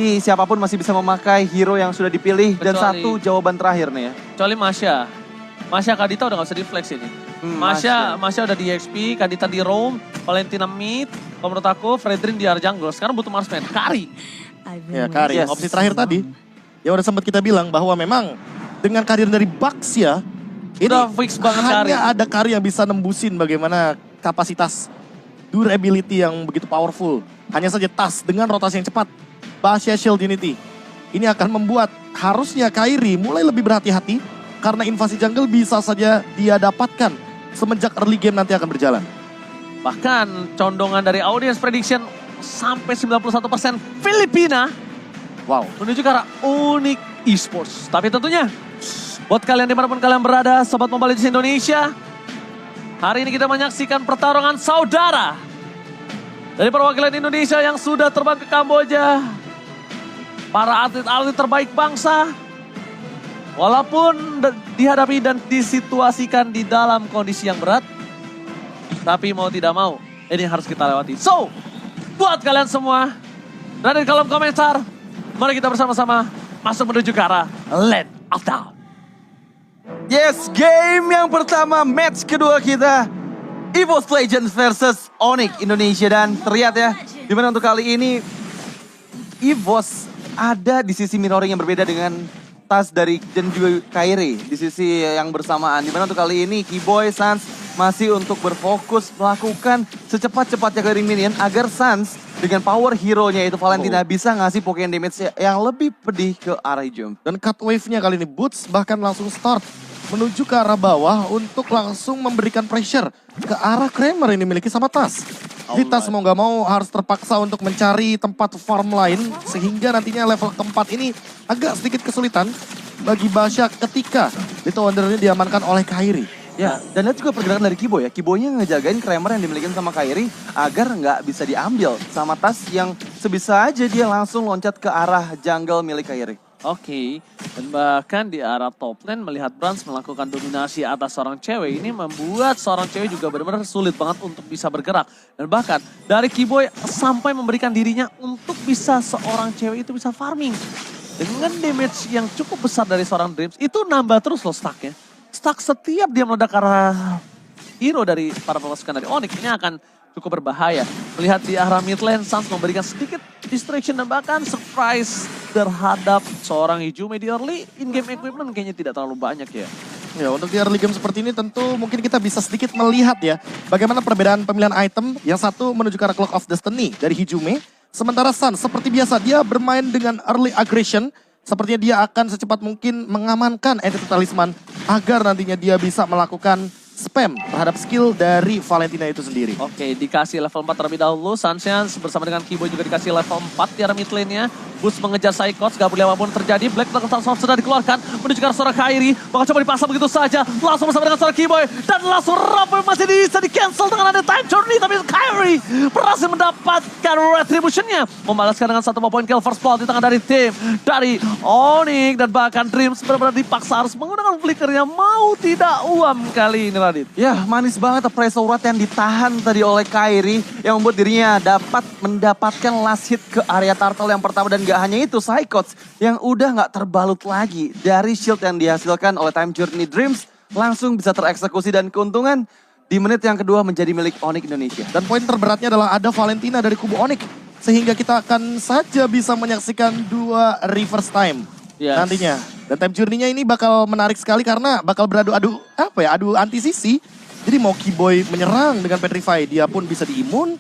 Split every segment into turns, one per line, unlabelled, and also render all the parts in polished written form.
Siapapun masih bisa memakai hero yang sudah dipilih. Dan
Kecuali-
satu jawaban terakhir nih ya.
Kecuali Masya. Masya Kadita udah gak usah di flex ini. Masya udah di XP, Kadita di roam, Valentina mid. Kalau menurut aku, Fredrin di area jungle. Sekarang butuh marksman, Kari.
Ya Kari,
Yes.
opsi terakhir tadi. Ya udah sempat kita bilang bahwa memang dengan kehadiran dari Bucks ya. Ini
Udah fix banget Kari.
hanya ada Kari yang bisa nembusin bagaimana kapasitas durability yang begitu powerful. Hanya saja tas dengan rotasi yang cepat. Basya Shield Unity. Ini akan membuat harusnya Kairi mulai lebih berhati-hati. Karena invasi jungle bisa saja dia dapatkan semenjak early game nanti akan berjalan.
Bahkan condongan dari audience prediction sampai 91% Filipina
Wow.
menuju ke arah Unik Esports. Tapi tentunya buat kalian dimanapun kalian berada, Sobat Mobile Legends Indonesia, hari ini kita menyaksikan pertarungan saudara dari perwakilan Indonesia yang sudah terbang ke Kamboja. Para atlet-atlet terbaik bangsa, walaupun dihadapi dan disituasikan di dalam kondisi yang berat, tapi mau tidak mau, ini harus kita lewati. So, buat kalian semua, dan di kolom komentar, mari kita bersama-sama masuk menuju ke arah Land of Dawn.
Yes, game yang pertama, match kedua kita. EVOS Legends versus Onyx Indonesia. Dan terlihat ya, dimana untuk kali ini EVOS ada di sisi mirroring yang berbeda dengan tas dari dan juga Kairi di sisi yang bersamaan. Dimana untuk kali ini Keyboy, Sans masih untuk berfokus melakukan secepat-cepatnya clearing minion agar Sans dengan power hero-nya yaitu Valentina bisa ngasih Pokemon damage yang lebih pedih ke arah hijau.
Dan cut wave-nya kali ini Boots bahkan langsung start menuju ke arah bawah untuk langsung memberikan pressure ke arah Kramer yang dimiliki sama Tas. Jadi Tas mau gak mau harus terpaksa untuk mencari tempat farm lain sehingga nantinya level keempat ini agak sedikit kesulitan bagi Basya ketika Little Wonder ini diamankan oleh Kairi.
Ya, dan lihat juga pergerakan dari Keyboy ya. Keyboy-nya ngejagain Kramer yang dimiliki sama Kairi agar nggak bisa diambil sama Tas yang sebisa aja dia langsung loncat ke arah jungle milik Kairi.
Oke, dan bahkan di arah top lane melihat Brans melakukan dominasi atas seorang cewek ini membuat seorang cewek juga benar-benar sulit banget untuk bisa bergerak. Dan bahkan dari Keyboy sampai memberikan dirinya untuk bisa seorang cewek itu bisa farming. Dengan damage yang cukup besar dari seorang Dreams, itu nambah terus loh stacknya. Stack setiap dia meledak ke arah hero dari para pasukan dari Onyx ini akan cukup berbahaya. Melihat di arah mid lane, Sans memberikan sedikit distraction dan bahkan surprise terhadap seorang Hijume di early in-game equipment kayaknya tidak terlalu banyak ya.
Ya, untuk di early game seperti ini tentu mungkin kita bisa sedikit melihat ya bagaimana perbedaan pemilihan item. Yang satu menuju ke arah Clock of Destiny dari Hijume. Sementara Sun seperti biasa dia bermain dengan early aggression. Sepertinya dia akan secepat mungkin mengamankan entity talisman agar nantinya dia bisa melakukan spam terhadap skill dari Valentina itu sendiri.
Oke, dikasih level 4 terlebih dahulu. Sunshine bersama dengan Keyboy juga dikasih level 4 di arah mid lane-nya. Boost mengejar Psychots, gak boleh apapun terjadi. Black Dragon sudah dikeluarkan menuju ke arah seorang Kairi. Bakal coba dipasang begitu saja. Langsung bersama dengan seorang Keyboy. Dan langsung Rumble masih bisa di-cancel dengan ada time journey. Tapi Kairi berhasil mendapatkan retribution-nya. Membalaskan dengan satu poin kill first blood di tangan dari tim. Dari Onyx dan bahkan Dreams benar-benar dipaksa harus menggunakan flickernya. Mau tidak uam kali ini Radit.
Ya, manis banget pressure rate yang ditahan tadi oleh Kairi yang membuat dirinya dapat mendapatkan last hit ke area turtle yang pertama. Dan gak hanya itu, Psychots yang udah gak terbalut lagi dari shield yang dihasilkan oleh Time Journey Dreams langsung bisa tereksekusi dan keuntungan di menit yang kedua menjadi milik Onyx Indonesia.
Dan poin terberatnya adalah ada Valentina dari kubu Onyx. Sehingga kita akan saja bisa menyaksikan dua reverse time nantinya. Dan time journey-nya ini bakal menarik sekali karena bakal beradu-adu adu anti sisi. Jadi mau Keyboy menyerang dengan Petrify, dia pun bisa diimun.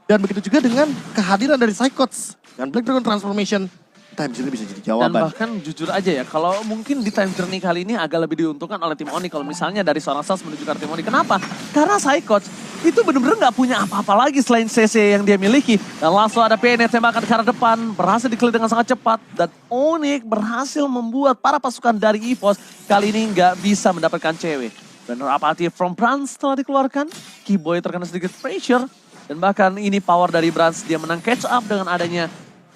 Dan begitu juga dengan kehadiran dari Psychots. Dan Black Dragon Transformation, time journey bisa jadi jawaban.
Dan bahkan jujur aja ya, kalau mungkin di time journey kali ini agak lebih diuntungkan oleh tim Onyx. Kalau misalnya dari seorang Sans menuju ke tim Onyx. Kenapa? Karena Psychots itu benar-benar nggak punya apa-apa lagi selain CC yang dia miliki. Dan langsung ada PN tembakan ke arah depan, berhasil di-clear dengan sangat cepat. Dan Onyx berhasil membuat para pasukan dari EVOS kali ini nggak bisa mendapatkan cewek. Dan rapati from Brans setelah dikeluarkan, Keyboy terkena sedikit pressure. Dan bahkan ini power dari Brans, dia menang catch up dengan adanya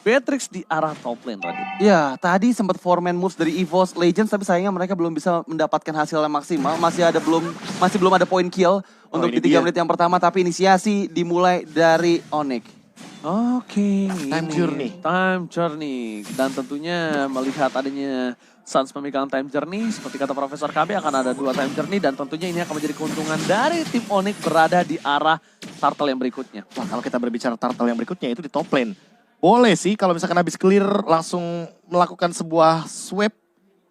Beatrix di arah top lane Radit.
Ya, tadi sempat 4-man moves dari EVOS Legends tapi sayangnya mereka belum bisa mendapatkan hasil yang maksimal. Masih belum ada point kill untuk di 3 menit yang pertama, tapi inisiasi dimulai dari Onyx.
Oke,
Time Journey.
Time Journey. Dan tentunya melihat adanya Suns memegang Time Journey, seperti kata Profesor KB akan ada 2 Time Journey dan tentunya ini akan menjadi keuntungan dari tim Onyx berada di arah turtle yang berikutnya.
Wah, kalau kita berbicara turtle yang berikutnya itu di top lane. Boleh sih kalau misalkan habis clear langsung melakukan sebuah sweep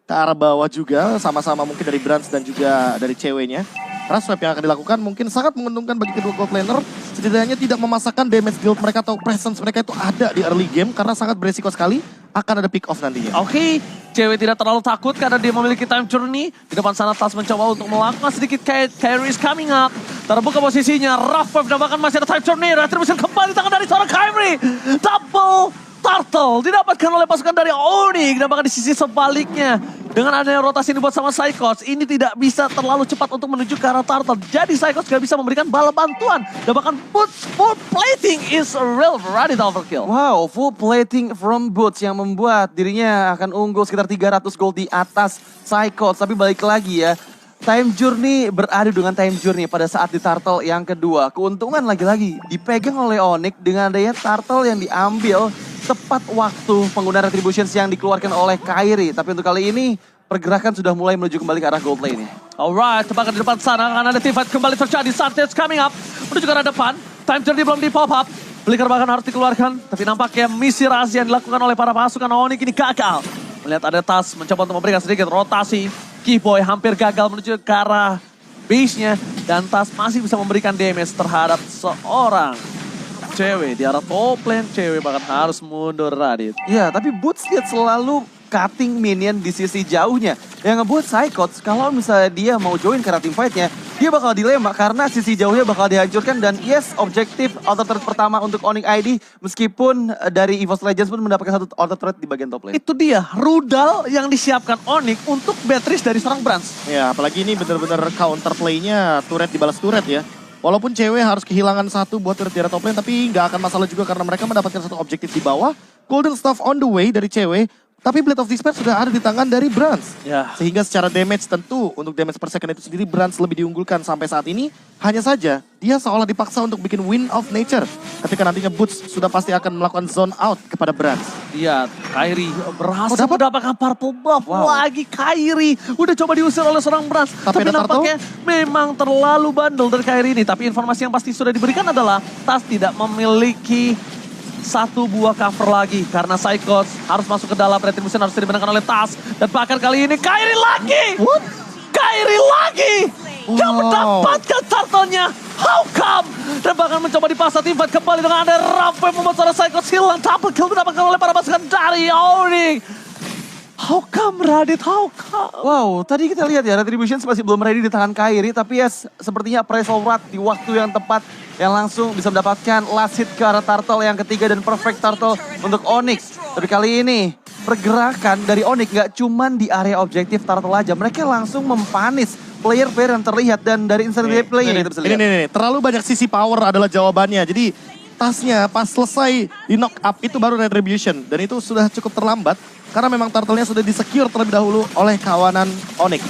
ke arah bawah juga, sama-sama mungkin dari Brans dan juga dari ceweknya. Karena sweep yang akan dilakukan mungkin sangat menguntungkan bagi kedua gold laner. Setidaknya tidak memasakkan damage deal mereka atau presence mereka itu ada di early game. Karena sangat beresiko sekali akan ada pick off nantinya.
Oke, cewek tidak terlalu takut karena dia memiliki time journey. Di depan sana Tas mencoba untuk melakukan sedikit Kyrie is coming up. Terbuka posisinya, rough wave dan bahkan masih ada time journey. Retribution kembali tangan dari seorang Kyrie. Double turtle didapatkan oleh pasukan dari Onyx. Dan bahkan di sisi sebaliknya. Dengan adanya rotasi yang dibuat sama Psychos, ini tidak bisa terlalu cepat untuk menuju ke arah turtle. Jadi Psychos gak bisa memberikan bala bantuan. Dan bahkan Boots full plating is a real variety overkill.
Wow, full plating from Boots yang membuat dirinya akan unggul sekitar 300 gold di atas Psychos. Tapi balik lagi ya, Time Journey beradu dengan Time Journey pada saat di turtle yang kedua. Keuntungan lagi-lagi dipegang oleh Onyx dengan adanya turtle yang diambil tepat waktu penggunaan retributions yang dikeluarkan oleh Kyrie. Tapi untuk kali ini pergerakan sudah mulai menuju kembali ke arah gold lane.
Alright, tepat di depan sana akan ada teamfight kembali terjadi. Sartage coming up menuju ke arah depan. Time Journey belum di pop up. Flicker bahkan harus dikeluarkan. Tapi nampaknya misi rahasia yang dilakukan oleh para pasukan Onyx ini gagal. Melihat ada Tas mencoba untuk memberikan sedikit rotasi. Keyboy hampir gagal menuju ke arah base-nya. Dan Tas masih bisa memberikan damage terhadap seorang cewek di arah top lane. Cewek bahkan harus mundur, Radit.
Ya, tapi Boots dia selalu cutting minion di sisi jauhnya. Yang ngebuat Psychos kalau misalnya dia mau join ke arah teamfight-nya, dia bakal dilema karena sisi jauhnya bakal dihancurkan. Dan yes, objektif auto turret pertama untuk Onyx ID. Meskipun dari EVOS Legends pun mendapatkan satu auto turret di bagian top lane.
Itu dia, rudal yang disiapkan Onyx untuk Beatrice dari seorang Brans.
Ya, apalagi ini benar-benar counter play-nya turret dibalas turret ya. Walaupun cewek harus kehilangan satu buat turret di arah top lane, tapi nggak akan masalah juga karena mereka mendapatkan satu objektif di bawah. Golden Staff on the way dari cewek, tapi Blade of Despair sudah ada di tangan dari Brans.
Ya.
Sehingga secara damage tentu, untuk damage per second itu sendiri Brans lebih diunggulkan sampai saat ini. Hanya saja, dia seolah dipaksa untuk bikin Wind of Nature. Ketika nantinya Boots sudah pasti akan melakukan zone out kepada Brans.
Iya, Kyrie berhasil mendapatkan purple buff. Lagi Kyrie udah coba diusir oleh seorang Brans. Tapi nampaknya memang terlalu bandel dari Kyrie ini. Tapi informasi yang pasti sudah diberikan adalah Tas tidak memiliki satu buah cover lagi. Karena Psychos harus masuk ke dalam, retribution harus dimenangkan oleh Tas. Dan bahkan kali ini Kyrie lagi!
What?
Kyrie lagi! Yang mendapatkan turtle-nya. How come? Dan bahkan mencoba dipaksa teamfight kembali dengan ada Rafa yang membuat seorang Psychos hilang. Double kill didapatkan oleh para pasukan dari Onyx. How come, Radit? How come?
Wow, tadi kita lihat ya, Retributions masih belum ready di tangan Kyrie. Tapi ya sepertinya appraisal Wrath di waktu yang tepat yang langsung bisa mendapatkan last hit ke arah turtle yang ketiga dan perfect turtle untuk Onyx. Tapi kali ini pergerakan dari Onyx gak cuman di area objektif turtle aja. Mereka langsung mempanis player-player yang terlihat dan dari instant replay yang kita bisa lihat.
Ini, terlalu banyak sisi power adalah jawabannya. Jadi Tasnya pas selesai di knock up itu baru retribution. Dan itu sudah cukup terlambat karena memang turtle-nya sudah di-secure terlebih dahulu oleh kawanan Onyx.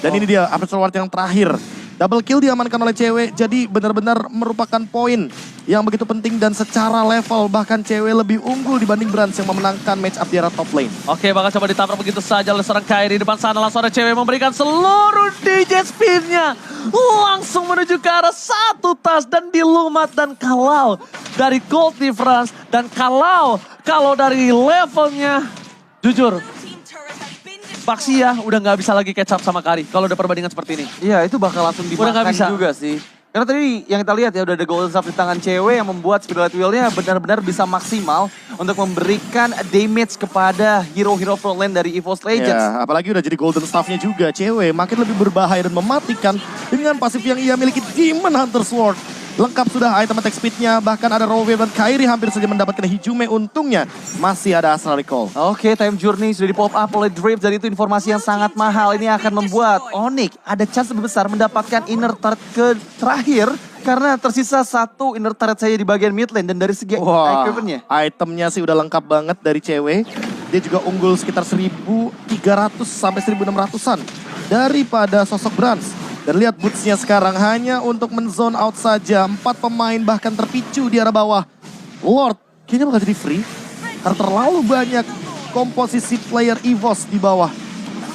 Dan ini dia Aperture Ward yang terakhir. Double kill diamankan oleh cewek, jadi benar-benar merupakan poin yang begitu penting dan secara level bahkan cewek lebih unggul dibanding Brans yang memenangkan match up di arah top lane.
Oke, bakal coba ditabrak begitu saja oleh seorang Kyrie. Di depan sana langsung ada cewek memberikan seluruh DJ spin-nya. Langsung menuju ke arah satu Tas dan dilumat. Dan kalau dari gold difference dan kalau dari levelnya, jujur, Baxia udah nggak bisa lagi catch up sama Kari kalau udah perbandingan seperti ini.
Iya, itu bakal langsung dimakan
bisa
juga sih. Karena tadi yang kita lihat ya udah ada golden staff di tangan cewek yang membuat Spirit Wheel-nya benar-benar bisa maksimal untuk memberikan damage kepada hero-hero frontline dari EVOS Legends.
Ya, apalagi udah jadi golden staff-nya juga, cewek makin lebih berbahaya dan mematikan dengan pasif yang ia miliki, Demon Hunter Sword. Lengkap sudah item attack speed-nya, bahkan ada Raw Wave dan Kyrie hampir saja mendapatkan Hijume, untungnya masih ada Astral Recall.
Oke, Time Journey sudah di pop up oleh Drift, jadi itu informasi yang sangat mahal. Ini akan membuat Onyx ada chance lebih besar mendapatkan inner turret ke terakhir, karena tersisa satu inner turret saja di bagian mid lane, dan dari segi equipment-nya.
Itemnya sih udah lengkap banget dari cewek. Dia juga unggul sekitar 1.300 sampai 1.600-an daripada sosok Brans. Dan lihat boots-nya sekarang hanya untuk men-zone out saja. 4 pemain bahkan terpicu di arah bawah. Lord kayaknya bakal jadi free. Karena terlalu banyak komposisi player EVOS di bawah.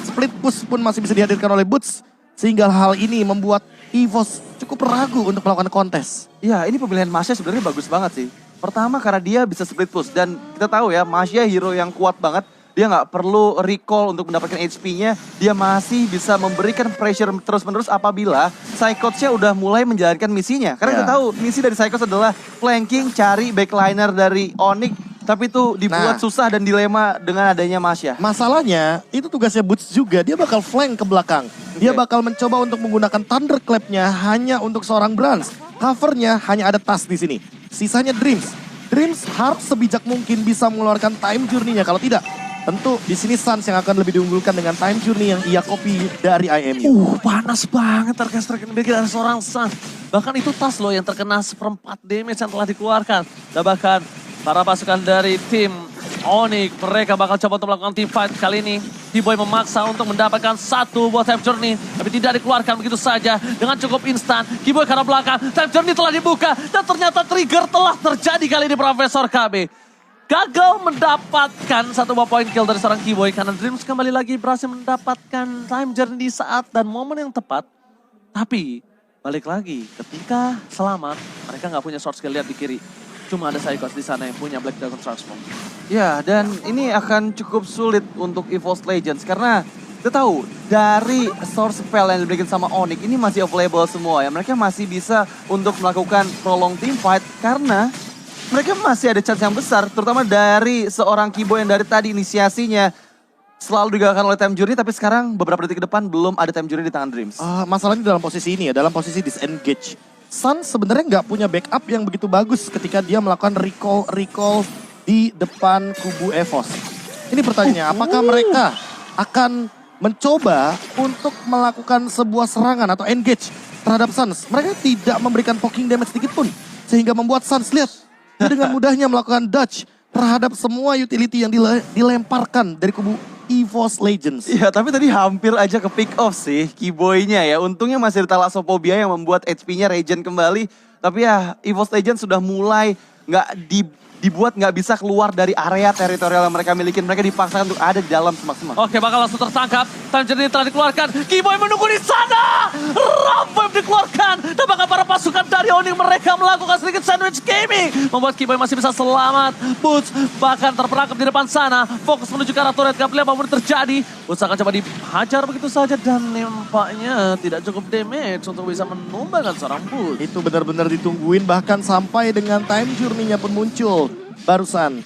Split push pun masih bisa dihadirkan oleh Boots. Sehingga hal ini membuat EVOS cukup ragu untuk melakukan kontes.
Ya, ini pemilihan Masya sebenarnya bagus banget sih. Pertama karena dia bisa split push. Dan kita tahu ya, Masya hero yang kuat banget. Dia nggak perlu recall untuk mendapatkan HP-nya. Dia masih bisa memberikan pressure terus-menerus apabila Psychots-nya udah mulai menjalankan misinya. Karena kita tahu misi dari Psychots adalah flanking, cari backliner dari Onyx. Tapi itu dibuat susah dan dilema dengan adanya Masya.
Masalahnya, itu tugasnya Boots juga. Dia bakal flank ke belakang. Dia bakal mencoba untuk menggunakan Thunderclap-nya hanya untuk seorang Brans. Covernya hanya ada Tas di sini. Sisanya Dreams. Dreams harus sebijak mungkin bisa mengeluarkan time journey-nya. Kalau tidak, tentu di sini Suns yang akan lebih diunggulkan dengan time journey yang ia copy dari IMU.
Panas banget terkena dari seorang Suns. Bahkan itu Tas loh yang terkena seperempat damage yang telah dikeluarkan. Dan bahkan para pasukan dari tim Onyx, mereka bakal coba untuk melakukan team fight kali ini. T-Boy memaksa untuk mendapatkan satu buat time journey, tapi tidak dikeluarkan begitu saja dengan cukup instan. T-Boy ke arah belakang, time journey telah dibuka dan ternyata trigger telah terjadi kali ini Profesor KB. Gagal mendapatkan satu buah point kill dari seorang T-Boy karena Dreams kembali lagi berhasil mendapatkan time journey di saat dan momen yang tepat. Tapi balik lagi ketika selamat, mereka nggak punya short skill, lihat di kiri. Cuma ada Psychots di sana yang punya Black Dragon Transform.
Ya, dan ini akan cukup sulit untuk EVOS Legends karena kita tahu dari source spell yang diberikan sama Onyx ini masih available semua ya. Mereka masih bisa untuk melakukan prolong team fight karena mereka masih ada chance yang besar, terutama dari seorang Kibo yang dari tadi inisiasinya selalu digagalkan oleh time journey, tapi sekarang beberapa detik ke depan belum ada time journey di tangan Dreams.
Masalahnya dalam posisi ini ya, dalam posisi disengage. Sun sebenarnya nggak punya backup yang begitu bagus ketika dia melakukan recall di depan kubu EVOS. Ini pertanyaannya, apakah mereka akan mencoba untuk melakukan sebuah serangan atau engage terhadap Suns? Mereka tidak memberikan poking damage sedikit pun, sehingga membuat Suns lihat dia dengan mudahnya melakukan dodge terhadap semua utility yang dilemparkan dari kubu EVOS Legends.
Iya, tapi tadi hampir aja ke pick off sih Kiboy-nya ya. Untungnya masih ada Thalassophobia yang membuat HP-nya regen kembali. Tapi ya EVOS Legends sudah mulai dibuat nggak bisa keluar dari area teritorial yang mereka miliki. Mereka dipaksakan untuk ada di dalam semak-semak.
Oke, bakal langsung tertangkap. Time journey telah dikeluarkan. Kiboy menunggu di sana. Rampam dikeluarkan. Dan bahkan para pasukan dari Onyx mereka melakukan sedikit sandwich gaming. Membuat Kiboy masih bisa selamat. Boots bahkan terperangkap di depan sana. Fokus menuju ke arah turret. Gak pilih apapun terjadi. Boots akan coba dihajar begitu saja. Dan nampaknya tidak cukup damage untuk bisa menumbangkan seorang Boots.
Itu benar-benar ditungguin bahkan sampai dengan time journey-nya pun muncul. Barusan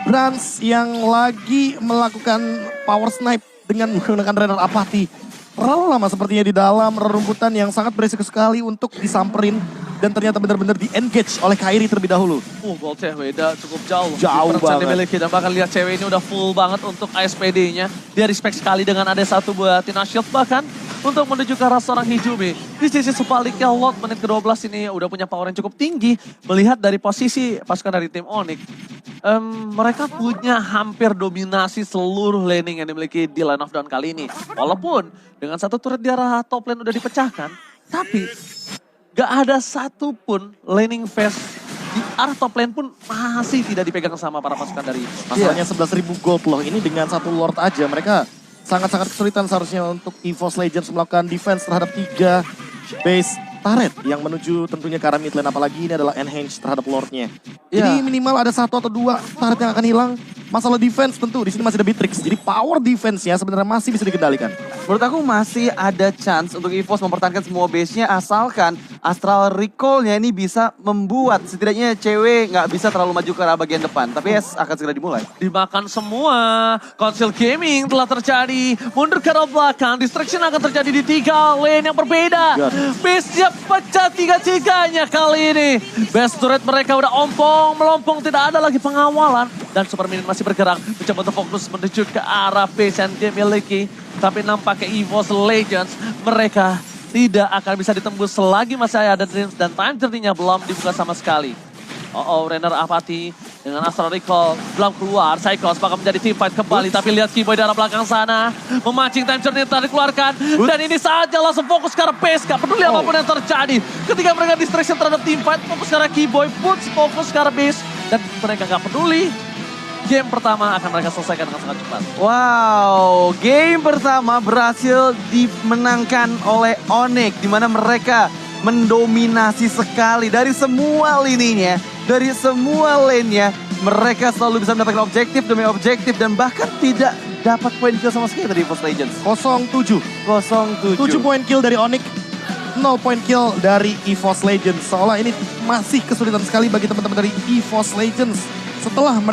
Brans yang lagi melakukan power snipe dengan menggunakan Renner Apathy. Terlalu lama sepertinya di dalam rerumputan yang sangat beresiko sekali untuk disamperin. Dan ternyata benar-benar di-engage oleh Kairi terlebih dahulu.
Goldnya beda cukup jauh.
Jauh banget.
Dimiliki. Dan bahkan lihat cewek ini udah full banget untuk ASPD-nya. Dia respect sekali dengan ada satu buat Tina Shield bahkan. Untuk menuju ke arah seorang Hijumi. Di sisi sebaliknya Lot menit ke-12 ini udah punya power yang cukup tinggi. Melihat dari posisi pasukan dari tim Onyx. Mereka punya hampir dominasi seluruh laning yang dimiliki di line of down kali ini. Walaupun dengan satu turret di arah top lane udah dipecahkan. Tapi gak ada satupun laning phase di arah top lane pun masih tidak dipegang sama para pasukan dari.
Masalahnya 11.000 gold loh. Ini dengan satu Lord aja mereka sangat-sangat kesulitan seharusnya untuk EVOS Legends melakukan defense terhadap 3 base turret yang menuju tentunya ke arah mid lane. Apalagi ini adalah enhance terhadap Lordnya. Jadi minimal ada 1 atau 2 turret yang akan hilang. Masalah defense tentu di sini masih ada Beatrix. Jadi power defense-nya sebenarnya masih bisa dikendalikan.
Menurut aku masih ada chance untuk EVOS mempertahankan semua base-nya asalkan Astral Recall-nya ini bisa membuat setidaknya cewek nggak bisa terlalu maju ke arah bagian depan. Tapi akan segera dimulai.
Dimakan semua. Konsil Gaming telah terjadi. Mundur ke arah belakang. Distraction akan terjadi di 3 lane yang berbeda. Base-nya pecah 3-3-nya kali ini. Base turret mereka udah ompong, melompong. Tidak ada lagi pengawalan. Dan Super Minion masih bergerak. Mencoba untuk fokus menuju ke arah base yang dia miliki. Tapi nampaknya EVOS Legends mereka tidak akan bisa ditembus selagi masih ada Dreams dan time journey-nya belum dibuka sama sekali. Renner Apathy dengan Astral Recall belum keluar. Psychos bakal menjadi team fight kembali. Tapi lihat Kiboy di arah belakang sana. Memancing time journey yang telah dikeluarkan. Dan ini saatnya langsung fokus ke arah base. Gak peduli apapun yang terjadi. Ketika mereka distraction terhadap team fight. Fokus ke arah Kiboy. Boots fokus ke arah base. Dan mereka gak peduli. Game pertama akan mereka selesaikan dengan sangat cepat.
Wow, game pertama berhasil dimenangkan oleh Onyx, di mana mereka mendominasi sekali dari semua lininya, dari semua lane-nya. Mereka selalu bisa mendapatkan objektif demi objektif dan bahkan tidak dapat poin kill sama sekali dari EVOS Legends.
07.
07.
7 poin kill dari Onyx, 0 poin kill dari EVOS Legends. Seolah ini masih kesulitan sekali bagi teman-teman dari EVOS Legends. Setelah